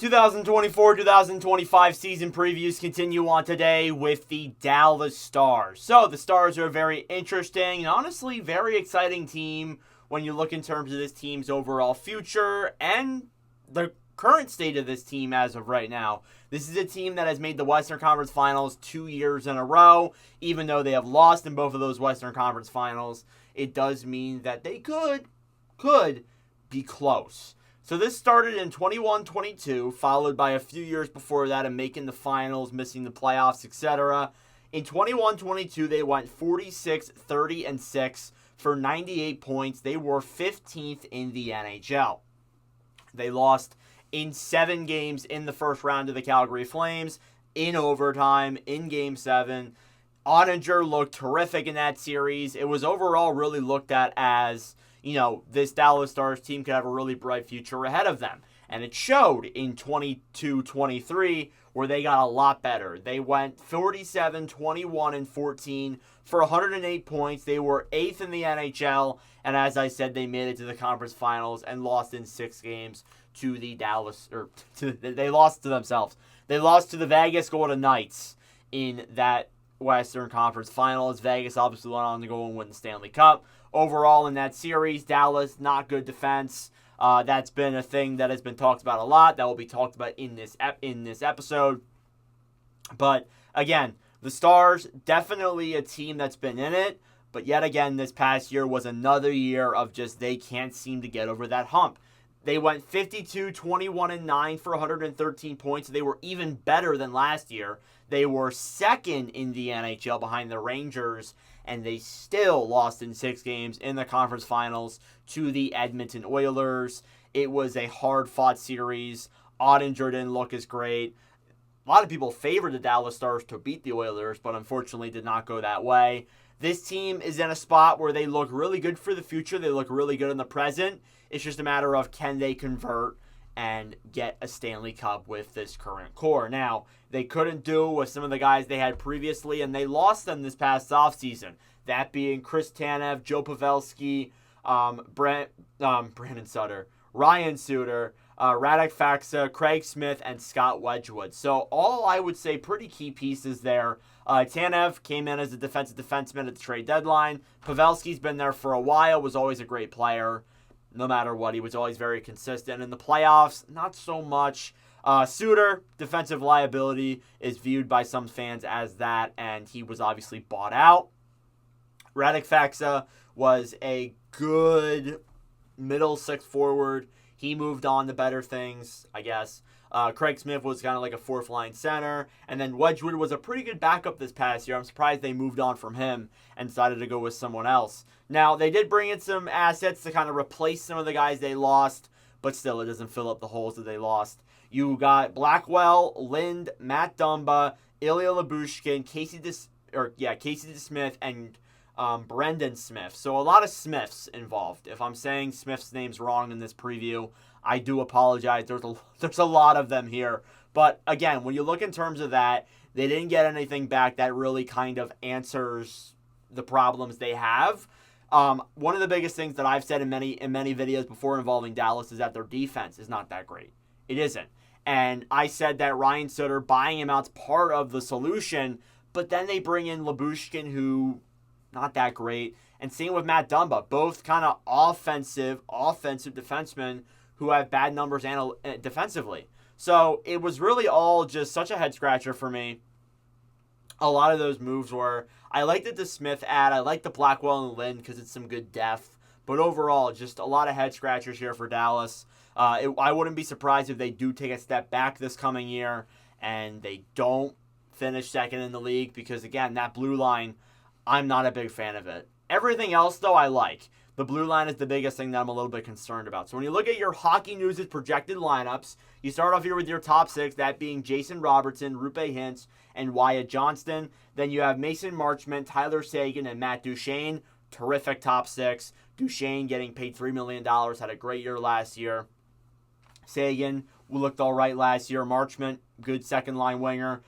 2024-2025 season previews continue on today with the Dallas Stars. So the Stars are a very interesting and honestly very exciting team when you look in terms of this team's overall future and the current state of this team as of right now. This is a team that has made the Western Conference Finals 2 years in a row. Even though they have lost in both of those Western Conference Finals, it does mean that they could be close. So this started in 21-22, followed by a few years before that of making the finals, missing the playoffs, etc. In 21-22, they went 46-30-6 for 98 points. They were 15th in the NHL. They lost in 7 games in the first round to the Calgary Flames, in overtime, in Game 7. Ottinger looked terrific in that series. It was overall really looked at as, this Dallas Stars team could have a really bright future ahead of them. And it showed in 22-23 where they got a lot better. They went 47-21-14 for 108 points. They were 8th in the NHL. And as I said, they made it to the conference finals and lost in 6 games to the they lost to themselves. They lost to the Vegas Golden Knights in that Western Conference Finals. Vegas obviously went on to go and win the Stanley Cup. Overall in that series, Dallas, not good defense. That's been a thing that has been talked about a lot. That will be talked about in this episode. But again, the Stars, definitely a team that's been in it. But yet again, this past year was another year of just they can't seem to get over that hump. They went 52-21-9 for 113 points. They were even better than last year. They were second in the NHL behind the Rangers, and they still lost in 6 games in the conference finals to the Edmonton Oilers. It was a hard-fought series. Ottinger didn't look as great. A lot of people favored the Dallas Stars to beat the Oilers, but unfortunately did not go that way. This team is in a spot where they look really good for the future. They look really good in the present. It's just a matter of can they convert and get a Stanley Cup with this current core. Now, they couldn't do with some of the guys they had previously, and they lost them this past offseason. That being Chris Tanev, Joe Pavelski, Brandon Sutter, Ryan Suter, Radek Faksa, Craig Smith, and Scott Wedgwood. So all, I would say, pretty key pieces there. Tanev came in as a defensive defenseman at the trade deadline. Pavelski's been there for a while, was always a great player. No matter what, he was always very consistent. In the playoffs, not so much. Suter, defensive liability, is viewed by some fans as that, and he was obviously bought out. Radek Faksa was a good middle six forward. He moved on to better things, I guess. Craig Smith was kind of like a fourth-line center. And then Wedgwood was a pretty good backup this past year. I'm surprised they moved on from him and decided to go with someone else. Now, they did bring in some assets to kind of replace some of the guys they lost, but still, it doesn't fill up the holes that they lost. You got Blackwell, Lind, Matt Dumba, Ilya Lyubushkin, Casey DeSmith, and Brendan Smith. So a lot of Smiths involved. If I'm saying Smith's name's wrong in this preview, I do apologize. There's a lot of them here. But again, when you look in terms of that, they didn't get anything back that really kind of answers the problems they have. One of the biggest things that I've said in many videos before involving Dallas is that their defense is not that great. It isn't. And I said that Ryan Suter, buying him out's part of the solution, but then they bring in Lyubushkin, who not that great. And same with Matt Dumba, both kind of offensive defensemen who have bad numbers defensively. So it was really all just such a head scratcher for me. A lot of those moves were, I liked the DeSmith ad, I liked the Blackwell and Lind because it's some good depth. But overall, just a lot of head scratchers here for Dallas. I wouldn't be surprised if they do take a step back this coming year and they don't finish second in the league because, again, that blue line, I'm not a big fan of it. Everything else, though, I like. The blue line is the biggest thing that I'm a little bit concerned about. So when you look at your Hockey News' projected lineups, you start off here with your top 6, that being Jason Robertson, Rupe Hintz, and Wyatt Johnston. Then you have Mason Marchment, Tyler Seguin, and Matt Duchene. Terrific top 6. Duchene getting paid $3 million, had a great year last year. Seguin looked all right last year. Marchment, good second-line winger.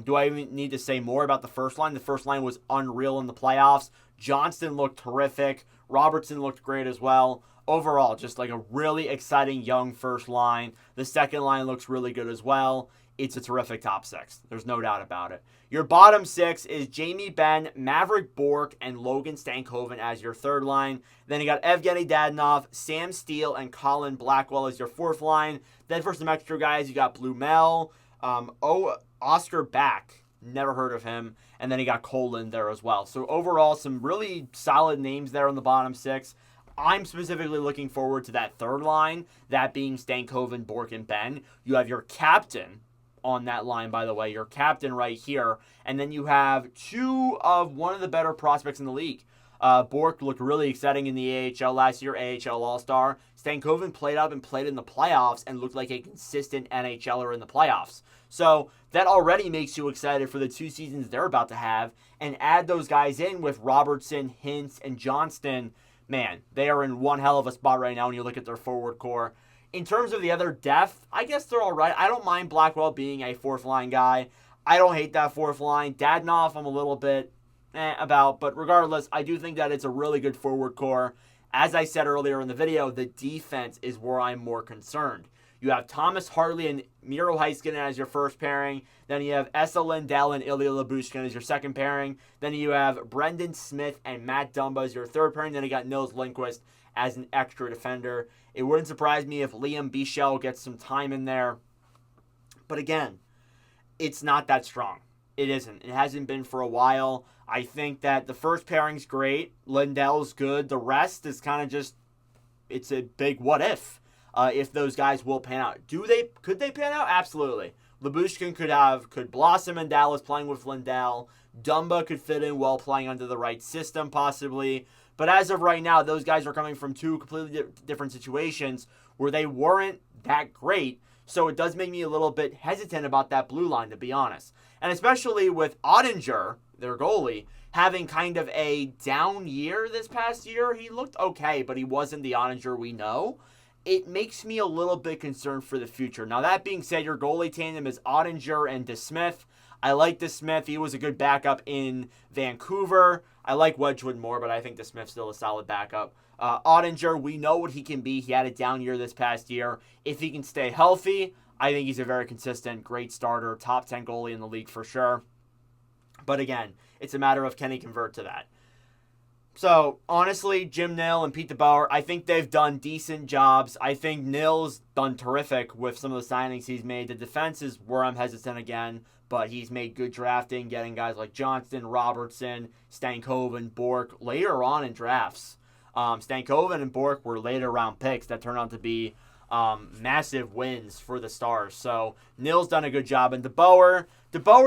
Do I even need to say more about the first line? The first line was unreal in the playoffs. Johnston looked terrific. Robertson looked great as well. overall, just like a really exciting young first line. The second line looks really good as well. It's a terrific top six. There's no doubt about it. Your bottom six is Jamie Benn, Maverick Bourque, and Logan Stankoven as your third line. Then you got Evgeny Dadonov, Sam Steele, and Colin Blackwell as your fourth line. Then for some extra guys, you got Blue Mel, Oscar Back. Never heard of him. And then you got Colin there as well. So overall, some really solid names there on the bottom six. I'm specifically looking forward to that third line, that being Stankoven, Bourque, and Benn. You have your captain on that line, by the way, your captain right here. And then you have two of one of the better prospects in the league. Bourque looked really exciting in the AHL last year, AHL All-Star. Stankoven played up and played in the playoffs and looked like a consistent NHLer in the playoffs. So that already makes you excited for the 2 seasons they're about to have. And add those guys in with Robertson, Hintz, and Johnston. Man, they are in one hell of a spot right now when you look at their forward core. In terms of the other depth, I guess they're all right. I don't mind Blackwell being a fourth-line guy. I don't hate that fourth line. Dadonov, I'm a little bit about, but regardless, I do think that it's a really good forward core. As I said earlier in the video, the defense is where I'm more concerned. You have Thomas Hartley and Miro Heiskanen as your first pairing. Then you have Esa Lindell and Ilya Lyubushkin as your second pairing. Then you have Brendan Smith and Matt Dumba as your third pairing. Then you got Nils Lindqvist as an extra defender. It wouldn't surprise me if Liam Bichel gets some time in there. But again, it's not that strong. It isn't. It hasn't been for a while. I think that the first pairing's great. Lindell's good. The rest is kind of just, it's a big what if those guys will pan out. Could they pan out? Absolutely. Lyubushkin could blossom in Dallas playing with Lindell. Dumba could fit in well playing under the right system possibly. But as of right now, those guys are coming from two completely different situations where they weren't that great. So it does make me a little bit hesitant about that blue line, to be honest. And especially with Ottinger, their goalie, having kind of a down year this past year. He looked okay, but he wasn't the Ottinger we know. It makes me a little bit concerned for the future. Now, that being said, your goalie tandem is Ottinger and DeSmith. I like DeSmith. He was a good backup in Vancouver. I like Wedgwood more, but I think DeSmith's still a solid backup. Ottinger, we know what he can be. He had a down year this past year. If he can stay healthy, I think he's a very consistent, great starter, top 10 goalie in the league for sure. But again, it's a matter of can he convert to that. So, honestly, Jim Nill and Pete DeBoer, I think they've done decent jobs. I think Nill's done terrific with some of the signings he's made. The defense is where I'm hesitant again, but he's made good drafting, getting guys like Johnston, Robertson, Stankoven, Bourque later on in drafts. Stankoven and Bourque were later round picks that turned out to be massive wins for the Stars. So, Nill's done a good job. And DeBoer,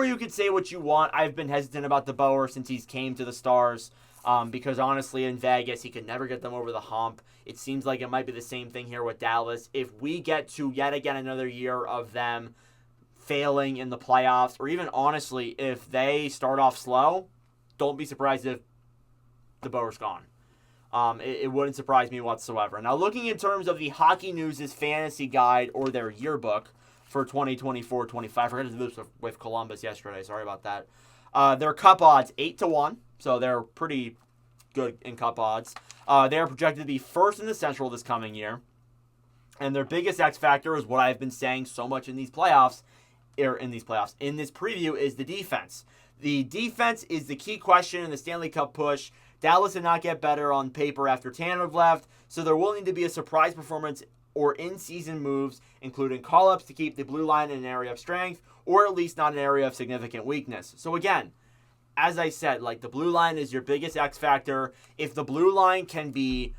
you could say what you want. I've been hesitant about DeBoer since he's came to the Stars. Because honestly, in Vegas, he could never get them over the hump. It seems like it might be the same thing here with Dallas. If we get to yet again another year of them failing in the playoffs, or even honestly, if they start off slow, don't be surprised if DeBoer's gone. It wouldn't surprise me whatsoever. Now, looking in terms of the Hockey News' fantasy guide or their yearbook for 2024-25, I forgot to do this with Columbus yesterday. Sorry about that. Their cup odds, 8-1. So they're pretty good in cup odds. They are projected to be first in the Central this coming year. And their biggest X factor is what I've been saying so much in these playoffs, in this preview, is the defense. The defense is the key question in the Stanley Cup push. Dallas did not get better on paper after Tanev left, so they're willing to be a surprise performance or in-season moves, including call-ups to keep the blue line in an area of strength, or at least not an area of significant weakness. So again, as I said, like the blue line is your biggest X factor. If the blue line can be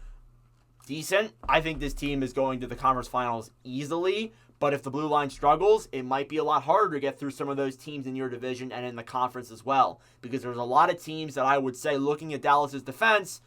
decent, I think this team is going to the conference finals easily. But if the blue line struggles, it might be a lot harder to get through some of those teams in your division and in the conference as well. Because there's a lot of teams that I would say, looking at Dallas's defense,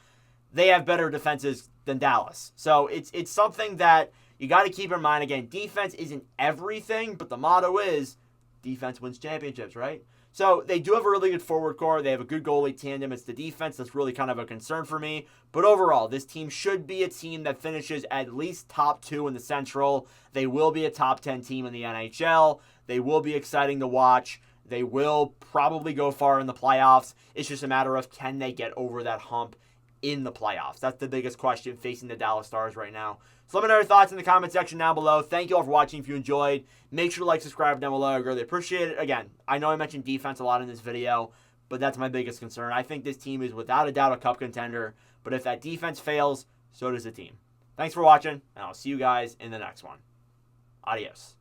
they have better defenses than Dallas. So it's something that you got to keep in mind. Again, defense isn't everything, but the motto is defense wins championships, right? So they do have a really good forward core. They have a good goalie tandem. It's the defense that's really kind of a concern for me. But overall, this team should be a team that finishes at least top 2 in the Central. They will be a top 10 team in the NHL. They will be exciting to watch. They will probably go far in the playoffs. It's just a matter of can they get over that hump in the playoffs? That's the biggest question facing the Dallas Stars right now. So let me know your thoughts in the comment section down below. Thank you all for watching. If you enjoyed, make sure to like, subscribe down below. I really appreciate it. Again, I know I mentioned defense a lot in this video, but that's my biggest concern. I think this team is without a doubt a cup contender, but if that defense fails, so does the team. Thanks for watching, and I'll see you guys in the next one. Adios.